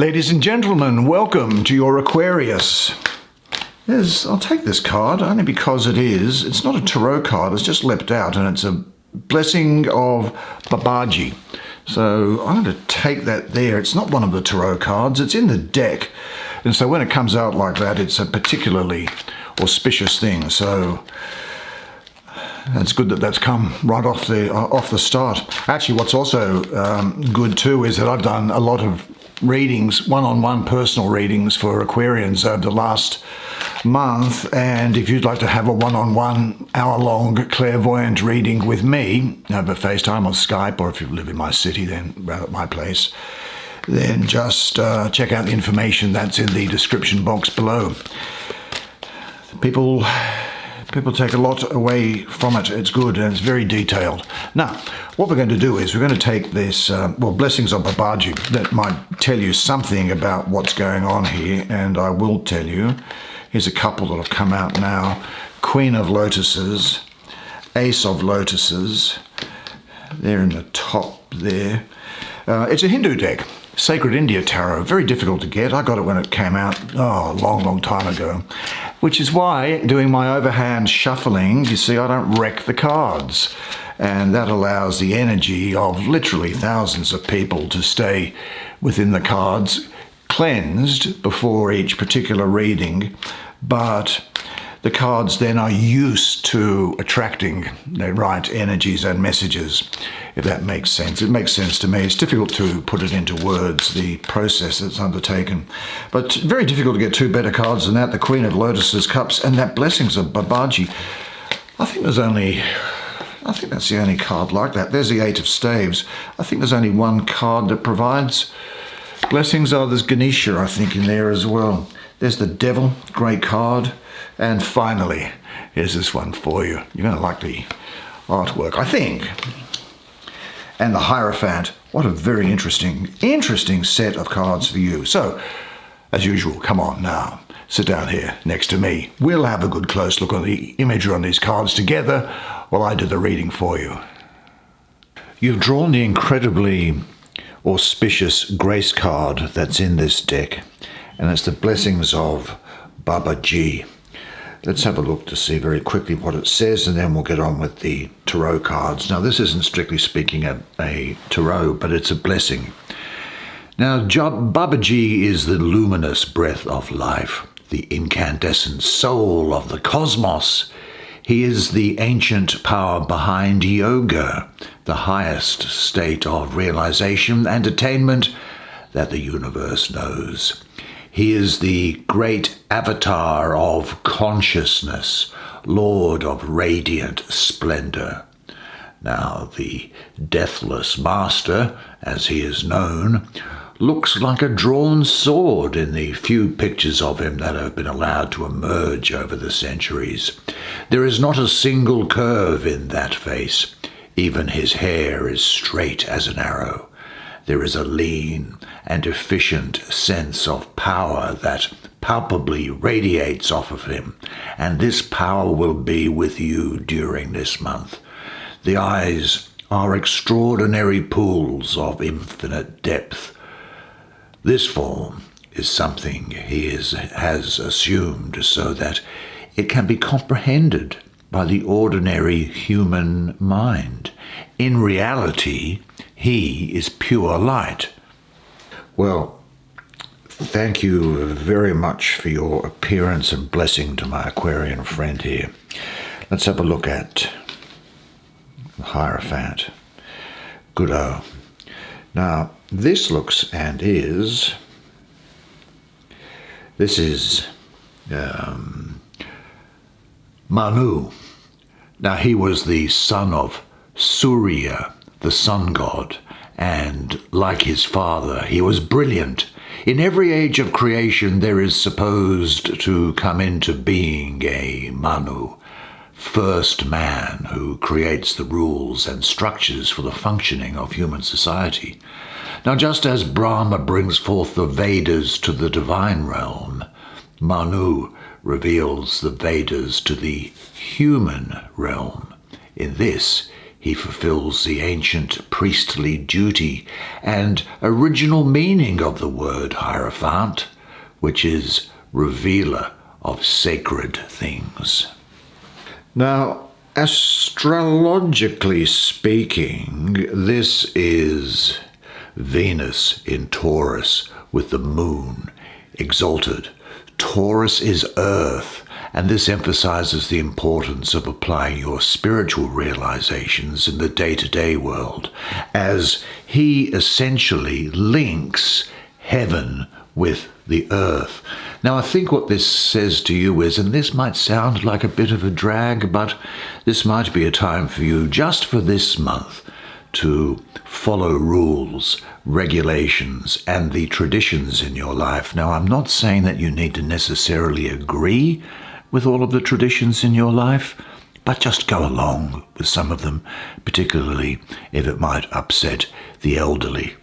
Ladies and gentlemen, welcome to your Aquarius. I'll take this card only because it's not a tarot card, it's just leapt out and it's a blessing of Babaji. So I'm going to take that there. It's not one of the tarot cards, it's in the deck. And so when it comes out like that, it's a particularly auspicious thing. So it's good that that's come right off the start. Actually, what's also good too is that I've done a lot of readings, one-on-one personal readings for Aquarians over the last month, and if you'd like to have a one-on-one hour-long clairvoyant reading with me over FaceTime or Skype, or if you live in my city, then rather at my place, then just check out the information that's in the description box below. People take a lot away from it. It's good and it's very detailed. Now, what we're going to do is we're going to take this, blessings of Babaji, that might tell you something about what's going on here, and I will tell you. Here's a couple that have come out now. Queen of Lotuses, Ace of Lotuses. They're in the top there. It's a Hindu deck. Sacred India Tarot, very difficult to get. I got it when it came out, a long time ago. Which is why, doing my overhand shuffling, you see I don't wreck the cards. And that allows the energy of literally thousands of people to stay within the cards, cleansed before each particular reading. But the cards then are used to attracting the right energies and messages, if that makes sense. It makes sense to me. It's difficult to put it into words, the process that's undertaken. But very difficult to get two better cards than that, the Queen of Lotuses, Cups, and that Blessings of Babaji. I think that's the only card like that. There's the Eight of Staves. I think there's only one card that provides blessings. Oh, there's Ganesha, I think, in there as well. There's the Devil, great card. And finally, here's this one for you. You're going to like the artwork, I think. And the Hierophant. What a very interesting set of cards for you. So, as usual, come on now. Sit down here next to me. We'll have a good close look at the imagery on these cards together while I do the reading for you. You've drawn the incredibly auspicious grace card that's in this deck, and it's the Blessings of Babaji. Let's have a look to see very quickly what it says, and then we'll get on with the tarot cards. Now, this isn't strictly speaking a tarot, but it's a blessing. Now, Babaji is the luminous breath of life, the incandescent soul of the cosmos. He is the ancient power behind yoga, the highest state of realization and attainment that the universe knows. He is the great avatar of consciousness, Lord of radiant splendor. Now, the deathless master, as he is known, looks like a drawn sword in the few pictures of him that have been allowed to emerge over the centuries. There is not a single curve in that face. Even his hair is straight as an arrow. There is a lean and efficient sense of power that palpably radiates off of him, and this power will be with you during this month. The eyes are extraordinary pools of infinite depth. This form is something he has assumed so that it can be comprehended by the ordinary human mind. In reality, he is pure light. Well, thank you very much for your appearance and blessing to my Aquarian friend here. Let's have a look at the Hierophant. Good-o. Now, this looks and is... This is Manu. Now, he was the son of Surya, the sun god, and like his father, he was brilliant. In every age of creation, there is supposed to come into being a Manu, first man who creates the rules and structures for the functioning of human society. Now, just as Brahma brings forth the Vedas to the divine realm, Manu reveals the Vedas to the human realm. In this, He fulfills the ancient priestly duty and original meaning of the word hierophant, which is revealer of sacred things. Now, astrologically speaking, this is Venus in Taurus with the moon exalted. Taurus is earth, and this emphasizes the importance of applying your spiritual realizations in the day-to-day world, as he essentially links heaven with the earth. Now, I think what this says to you is, and this might sound like a bit of a drag, but this might be a time for you, just for this month, to follow rules, regulations, and the traditions in your life. Now, I'm not saying that you need to necessarily agree with all of the traditions in your life, but just go along with some of them, particularly if it might upset the elderly.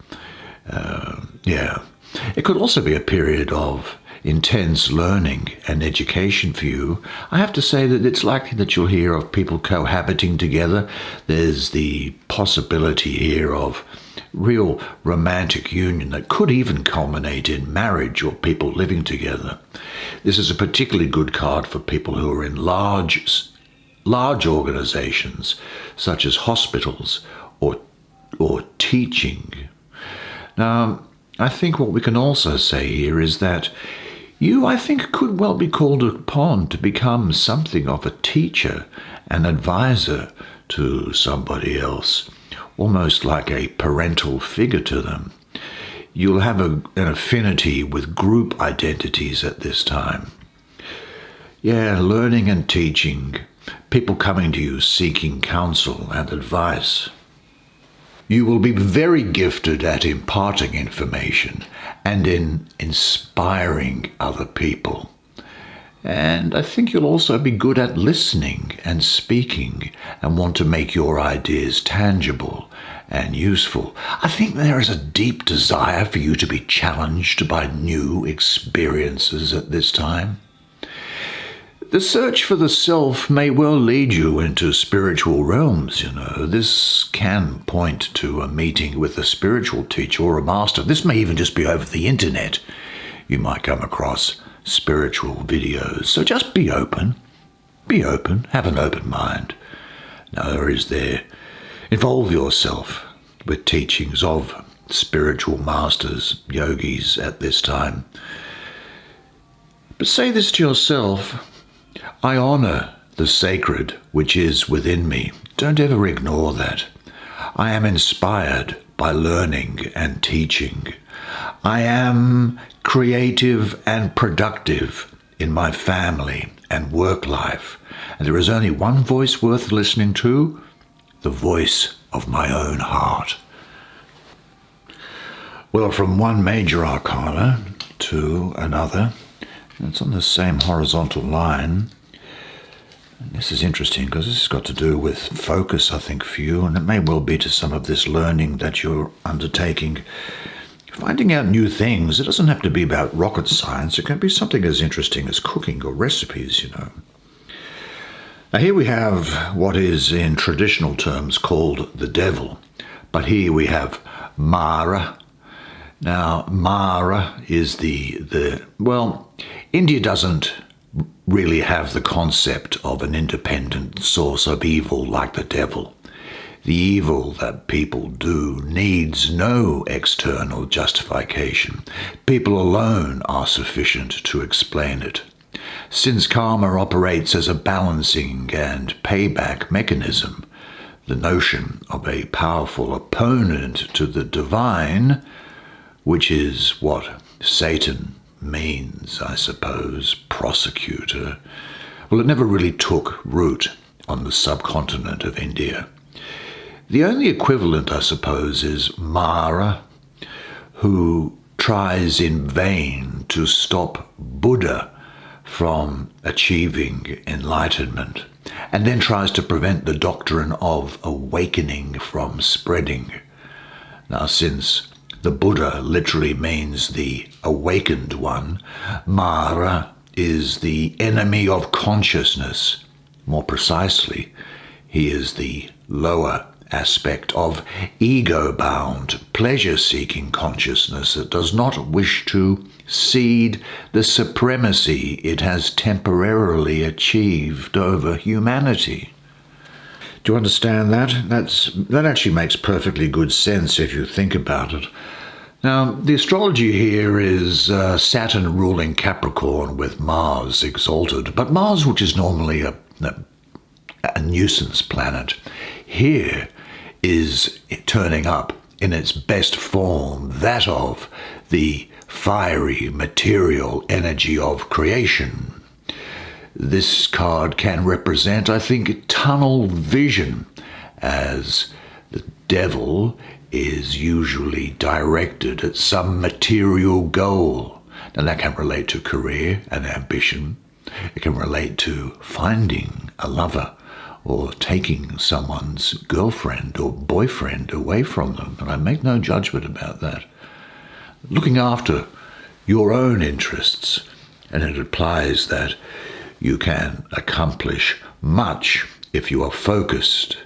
It could also be a period of intense learning and education for you. I have to say that it's likely that you'll hear of people cohabiting together. There's the possibility here of real romantic union that could even culminate in marriage or people living together. This is a particularly good card for people who are in large organizations, such as hospitals or teaching. Now, I think what we can also say here is that you, I think, could well be called upon to become something of a teacher, an advisor to somebody else, almost like a parental figure to them. You'll have an affinity with group identities at this time. Learning and teaching, people coming to you seeking counsel and advice. You will be very gifted at imparting information and in inspiring other people. And I think you'll also be good at listening and speaking and want to make your ideas tangible and useful. I think there is a deep desire for you to be challenged by new experiences at this time. The search for the self may well lead you into spiritual realms, This can point to a meeting with a spiritual teacher or a master. This may even just be over the internet. You might come across spiritual videos. So just be open. Be open. Have an open mind. Involve yourself with teachings of spiritual masters, yogis at this time. But say this to yourself: I honor the sacred which is within me. Don't ever ignore that. I am inspired by learning and teaching. I am creative and productive in my family and work life. And there is only one voice worth listening to, the voice of my own heart. Well, from one major arcana to another, it's on the same horizontal line. And this is interesting because this has got to do with focus, I think, for you, and it may well be to some of this learning that you're undertaking. Finding out new things, it doesn't have to be about rocket science. It can be something as interesting as cooking or recipes, Now here we have what is in traditional terms called the devil, but here we have Mara. Now, Mara is India doesn't really have the concept of an independent source of evil like the devil. The evil that people do needs no external justification. People alone are sufficient to explain it. Since karma operates as a balancing and payback mechanism, the notion of a powerful opponent to the divine, which is what Satan means, I suppose, prosecutor, it never really took root on the subcontinent of India. The only equivalent, I suppose, is Mara, who tries in vain to stop Buddha from achieving enlightenment, and then tries to prevent the doctrine of awakening from spreading. Now, since the Buddha literally means the awakened one, Mara is the enemy of consciousness. More precisely, He is the lower aspect of ego-bound, pleasure-seeking consciousness that does not wish to cede the supremacy it has temporarily achieved over humanity. Do you understand that? That actually makes perfectly good sense if you think about it. Now, the astrology here is Saturn ruling Capricorn with Mars exalted, but Mars, which is normally a nuisance planet, here is turning up in its best form, that of the fiery material energy of creation. This card can represent, I think, tunnel vision, as the devil is usually directed at some material goal. Now that can relate to career and ambition. It can relate to finding a lover or taking someone's girlfriend or boyfriend away from them. And I make no judgment about that. Looking after your own interests, and it implies that you can accomplish much if you are focused.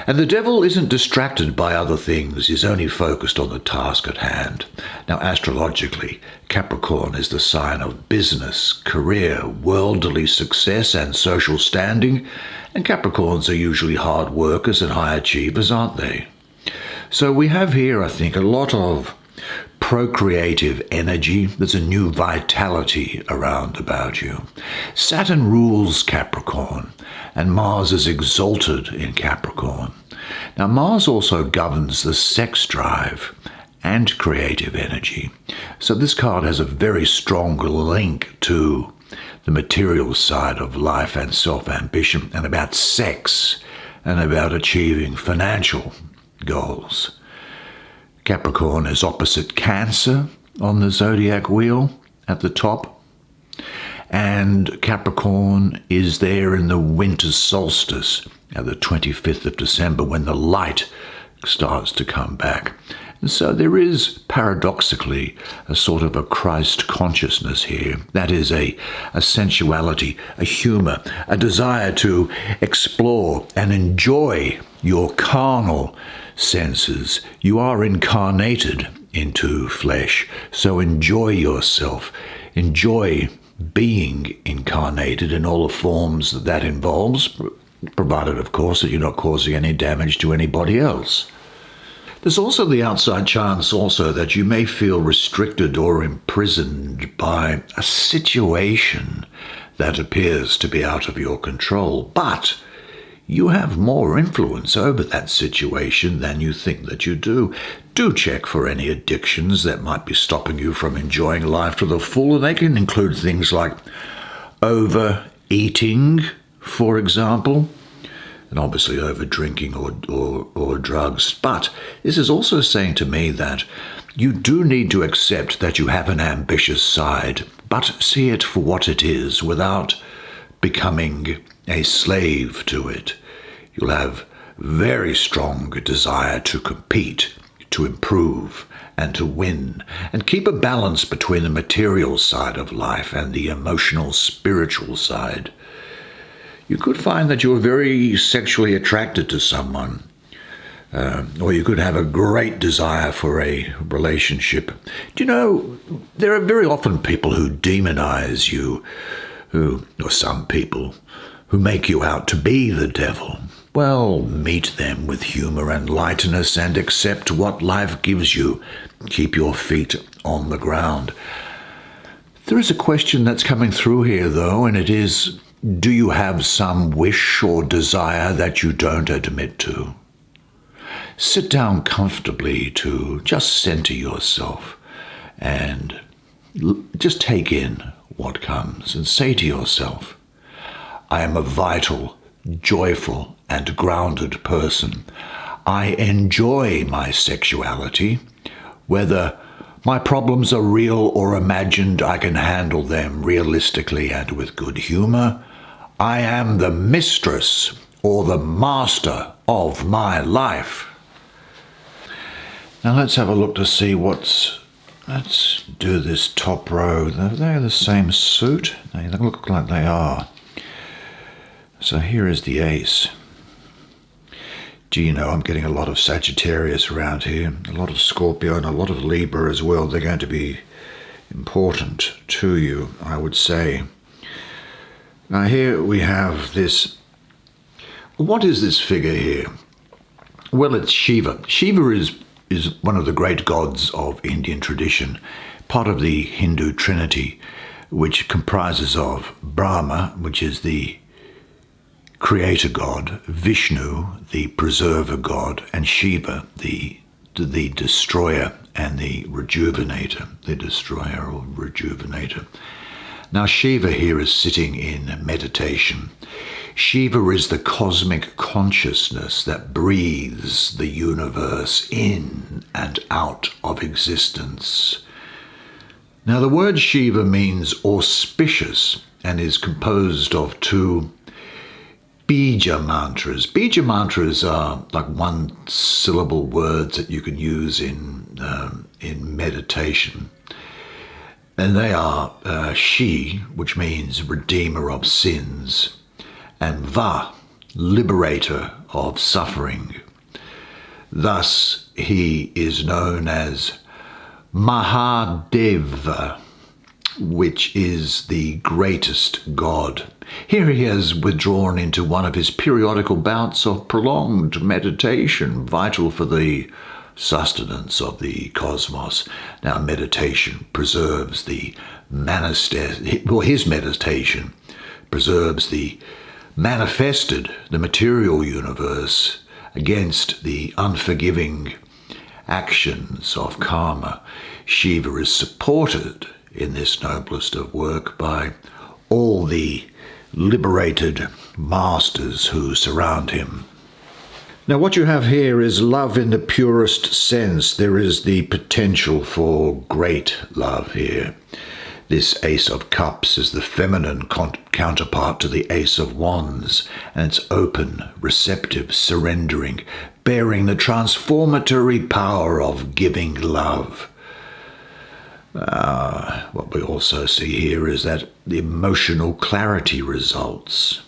And the devil isn't distracted by other things, he's only focused on the task at hand. Now, astrologically, Capricorn is the sign of business, career, worldly success, and social standing, and Capricorns are usually hard workers and high achievers, aren't they? So we have here, I think, a lot of procreative energy. There's a new vitality around about you. Saturn rules Capricorn, and Mars is exalted in Capricorn. Now, Mars also governs the sex drive and creative energy. So this card has a very strong link to the material side of life and self-ambition, and about sex, and about achieving financial goals. Capricorn is opposite Cancer on the zodiac wheel at the top. And Capricorn is there in the winter solstice at the 25th of December when the light starts to come back. And so there is paradoxically a sort of a Christ consciousness here. That is a sensuality, a humor, a desire to explore and enjoy your carnal senses. You are incarnated into flesh, so enjoy yourself. Enjoy being incarnated in all the forms that involves, provided, of course, that you're not causing any damage to anybody else. There's also the outside chance also that you may feel restricted or imprisoned by a situation that appears to be out of your control, but you have more influence over that situation than you think that you do. Do check for any addictions that might be stopping you from enjoying life to the full, and they can include things like overeating, for example, and obviously over drinking or drugs. But this is also saying to me that you do need to accept that you have an ambitious side, but see it for what it is without becoming a slave to it. You'll have very strong desire to compete, to improve, and to win, and keep a balance between the material side of life and the emotional, spiritual side. You could find that you're very sexually attracted to someone, or you could have a great desire for a relationship. Do you know, there are very often people who demonize you, or some people, who make you out to be the devil. Well, meet them with humor and lightness and accept what life gives you. Keep your feet on the ground. There is a question that's coming through here, though, and it is, do you have some wish or desire that you don't admit to? Sit down comfortably to just center yourself and just take in what comes and say to yourself, I am a vital, joyful, and grounded person. I enjoy my sexuality. Whether my problems are real or imagined, I can handle them realistically and with good humor. I am the mistress or the master of my life. Now let's have a look to see let's do this top row. They're the same suit. They look like they are. So here is the ace. Do you know, I'm getting a lot of Sagittarius around here, a lot of Scorpio and a lot of Libra as well. They're going to be important to you, I would say. Now here we have this. What is this figure here? Well, it's Shiva. Shiva is one of the great gods of Indian tradition, part of the Hindu trinity, which comprises of Brahma, which is the creator god, Vishnu, the preserver god, and Shiva, the destroyer and the rejuvenator, the destroyer or rejuvenator. Now Shiva here is sitting in meditation. Shiva is the cosmic consciousness that breathes the universe in and out of existence. Now the word Shiva means auspicious and is composed of two bija mantras. Bija mantras are like one-syllable words that you can use in meditation. And they are Shi, which means redeemer of sins, and Va, liberator of suffering. Thus, he is known as Mahadeva, which is the greatest god. Here he has withdrawn into one of his periodical bouts of prolonged meditation, vital for the sustenance of the cosmos. Now, meditation preserves the his meditation preserves the manifested, the material universe, against the unforgiving actions of karma. Shiva is supported in this noblest of work by all the liberated masters who surround him. Now what you have here is love in the purest sense. There is the potential for great love here. This Ace of Cups is the feminine counterpart to the Ace of Wands, and it's open, receptive, surrendering, bearing the transformatory power of giving love. What we also see here is that the emotional clarity results.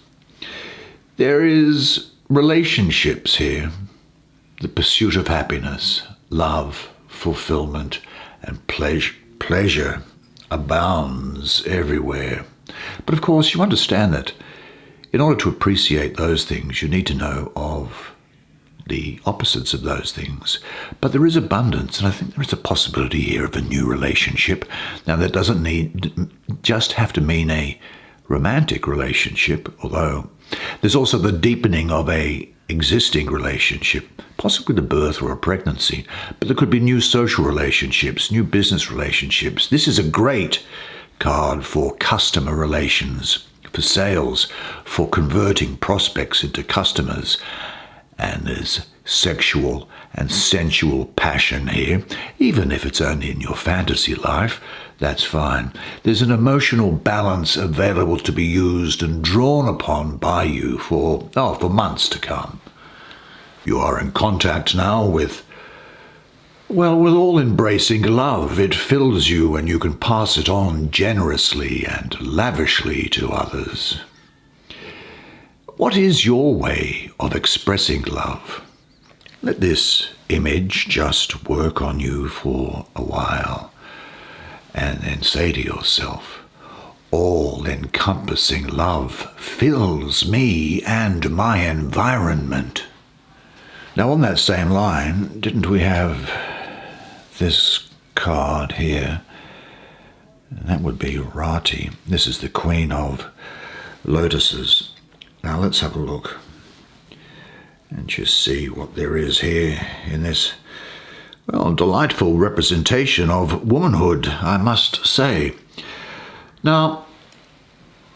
There is relationships here, the pursuit of happiness, love, fulfillment, and pleasure abounds everywhere. But of course, you understand that in order to appreciate those things, you need to know of the opposites of those things. But there is abundance, and I think there is a possibility here of a new relationship. Now, that doesn't just have to mean a romantic relationship, although there's also the deepening of a existing relationship, possibly the birth or a pregnancy. But there could be new social relationships, new business relationships. This is a great card for customer relations, for sales, for converting prospects into customers. And there's sexual and sensual passion here, even if it's only in your fantasy life. That's fine. There's an emotional balance available to be used and drawn upon by you for months to come. You are in contact now with all-embracing love. It fills you and you can pass it on generously and lavishly to others. What is your way of expressing love? Let this image just work on you for a while. And then say to yourself, all-encompassing love fills me and my environment. Now, on that same line, didn't we have this card here? And that would be Rati. This is the Queen of Lotuses. Now, let's have a look and just see what there is here in this delightful representation of womanhood, I must say. Now,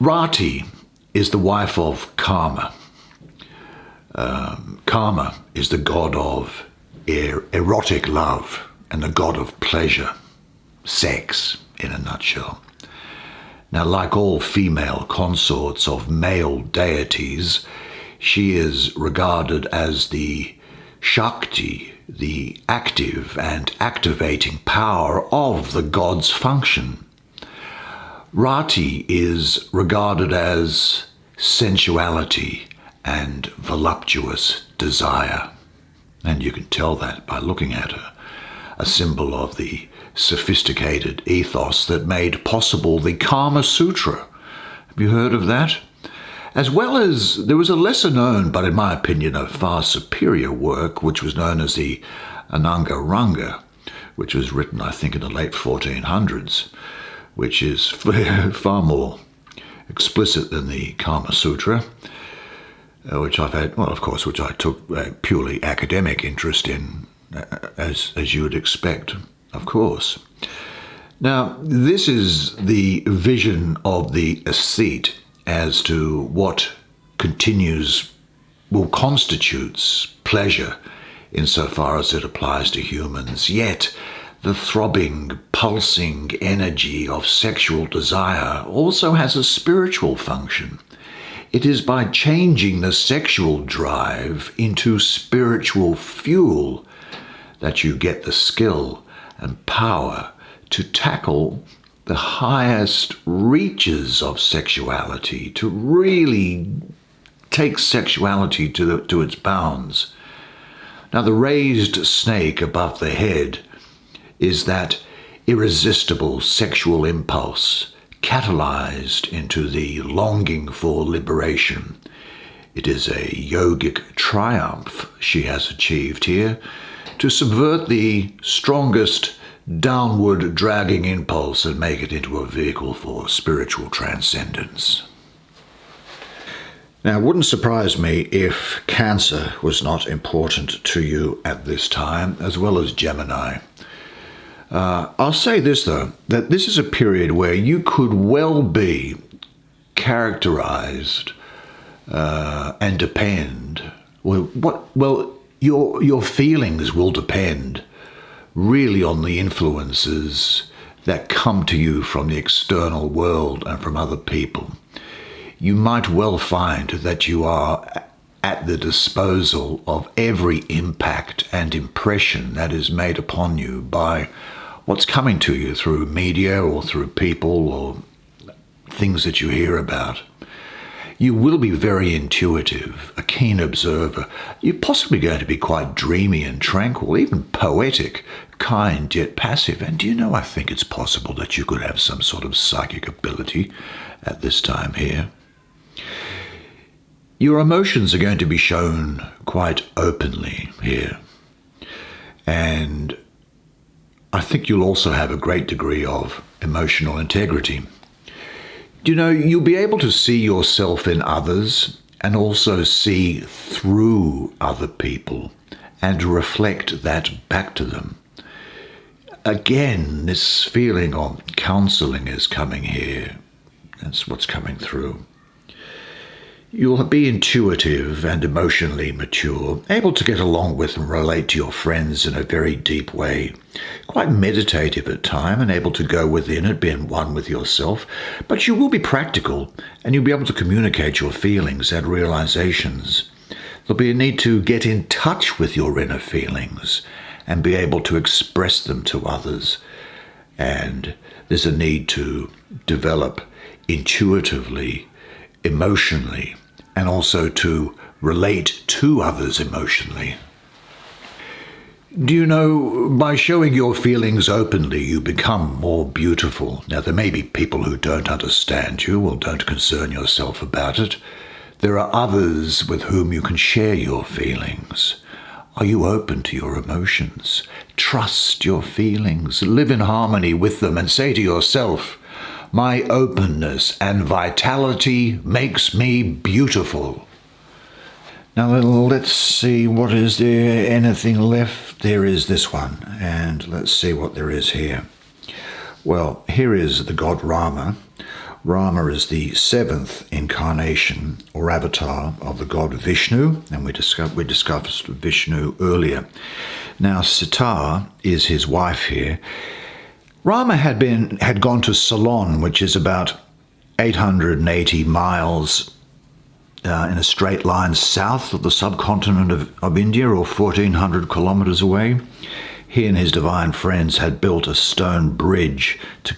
Rati is the wife of Karma. Karma is the god of erotic love and the god of pleasure, sex in a nutshell. Now, like all female consorts of male deities, she is regarded as the Shakti, the active and activating power of the god's function. Rati is regarded as sensuality and voluptuous desire. And you can tell that by looking at her, a symbol of the sophisticated ethos that made possible the Kama Sutra. Have you heard of that? As well as there was a lesser known, but in my opinion a far superior work, which was known as the Ananga Ranga, which was written, I think, in the late 1400s, which is far more explicit than the Kama Sutra, which I've had, well, of course, which I took a purely academic interest in, as you would expect, of course. Now, this is the vision of the aesthete as to what constitutes pleasure insofar as it applies to humans, yet the throbbing, pulsing energy of sexual desire also has a spiritual function. It is by changing the sexual drive into spiritual fuel that you get the skill and power to tackle the highest reaches of sexuality, to really take sexuality to its bounds. Now, the raised snake above the head is that irresistible sexual impulse catalyzed into the longing for liberation. It is a yogic triumph she has achieved here to subvert the strongest downward dragging impulse and make it into a vehicle for spiritual transcendence. Now, it wouldn't surprise me if Cancer was not important to you at this time, as well as Gemini. I'll say this, though, that this is a period where you could well be characterized and depend. Your feelings will depend really on the influences that come to you from the external world and from other people. You might well find that you are at the disposal of every impact and impression that is made upon you by what's coming to you through media or through people or things that you hear about. You will be very intuitive, a keen observer. You're possibly going to be quite dreamy and tranquil, even poetic, kind yet passive. And do you know, I think it's possible that you could have some sort of psychic ability at this time here. Your emotions are going to be shown quite openly here. And I think you'll also have a great degree of emotional integrity. You know, you'll be able to see yourself in others and also see through other people and reflect that back to them. Again, this feeling of counseling is coming here. That's what's coming through. You'll be intuitive and emotionally mature, able to get along with and relate to your friends in a very deep way, quite meditative at time and able to go within and be one with yourself, but you will be practical and you'll be able to communicate your feelings and realizations. There'll be a need to get in touch with your inner feelings and be able to express them to others, and there's a need to develop intuitively, emotionally, and also to relate to others emotionally. Do you know, by showing your feelings openly, you become more beautiful. Now, there may be people who don't understand you or don't concern yourself about it. There are others with whom you can share your feelings. Are you open to your emotions? Trust your feelings, live in harmony with them, and say to yourself, my openness and vitality makes me beautiful. Now let's see, what is there? Anything left? There is this one, and let's see what there is here. Well, here is the god Rama. Rama is the seventh incarnation or avatar of the god Vishnu, and we discussed Vishnu earlier. Now Sita is his wife here. Rama had gone to Ceylon, which is about 880 miles in a straight line south of the subcontinent of India, or 1,400 kilometers away. He and his divine friends had built a stone bridge to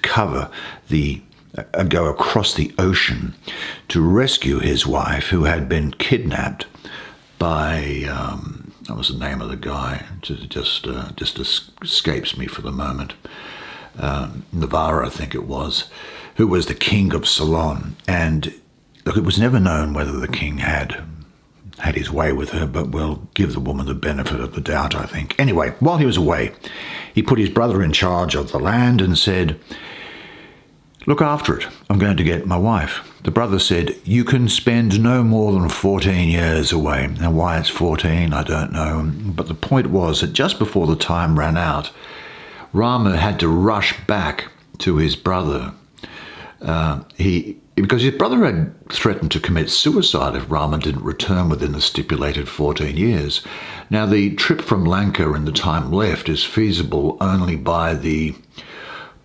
go across the ocean to rescue his wife, who had been kidnapped by That was the name of the guy. Just escapes me for the moment. Navarre, I think it was, who was the king of Ceylon. And look, it was never known whether the king had his way with her, but we'll give the woman the benefit of the doubt, I think. Anyway, while he was away, he put his brother in charge of the land and said, "Look after it. I'm going to get my wife." The brother said, "You can spend no more than 14 years away." Now, why it's 14, I don't know. But the point was that just before the time ran out, Rama had to rush back to his brother. Because his brother had threatened to commit suicide if Rama didn't return within the stipulated 14 years. Now, the trip from Lanka and the time left is feasible only by the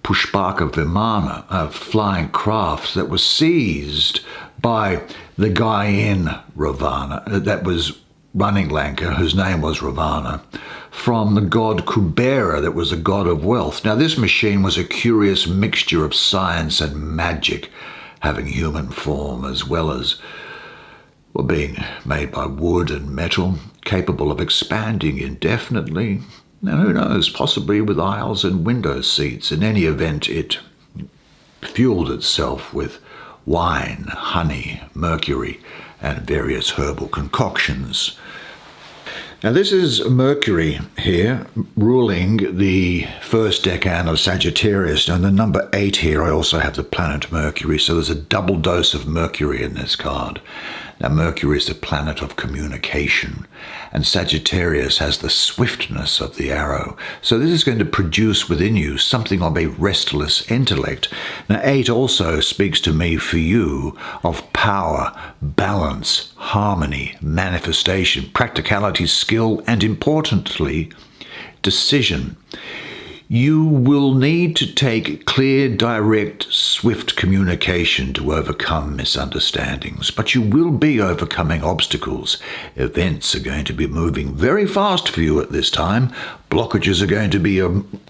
Pushpaka Vimana, flying crafts that was seized by the guy in Ravana that was running Lanka, whose name was Ravana, from the god Kubera, that was a god of wealth. Now, this machine was a curious mixture of science and magic, having human form as well as being made by wood and metal, capable of expanding indefinitely. Now, who knows, possibly with aisles and window seats. In any event, it fueled itself with wine, honey, mercury, and various herbal concoctions. Now, this is Mercury here, ruling the first decan of Sagittarius. Now, the number 8 here, I also have the planet Mercury, so there's a double dose of Mercury in this card. Now, Mercury is the planet of communication, and Sagittarius has the swiftness of the arrow. So this is going to produce within you something of a restless intellect. Now, 8 also speaks to me for you of power, balance, harmony, manifestation, practicality, skill, and importantly, decision. You will need to take clear, direct, swift communication to overcome misunderstandings, but you will be overcoming obstacles. Events are going to be moving very fast for you at this time. Blockages are going to be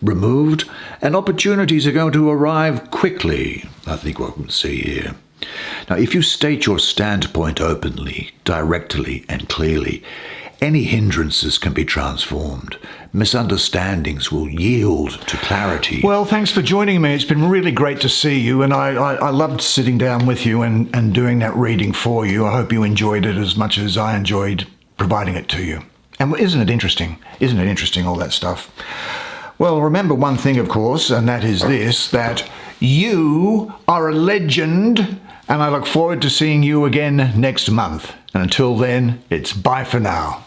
removed, and opportunities are going to arrive quickly. I think what we'll see here. Now, if you state your standpoint openly, directly, and clearly, any hindrances can be transformed. Misunderstandings will yield to clarity. Well, thanks for joining me. It's been really great to see you, and I loved sitting down with you and doing that reading for you. I hope you enjoyed it as much as I enjoyed providing it to you. And isn't it interesting? Isn't it interesting, all that stuff? Well, remember one thing, of course, and that is this, that you are a legend, and I look forward to seeing you again next month. And until then, it's bye for now.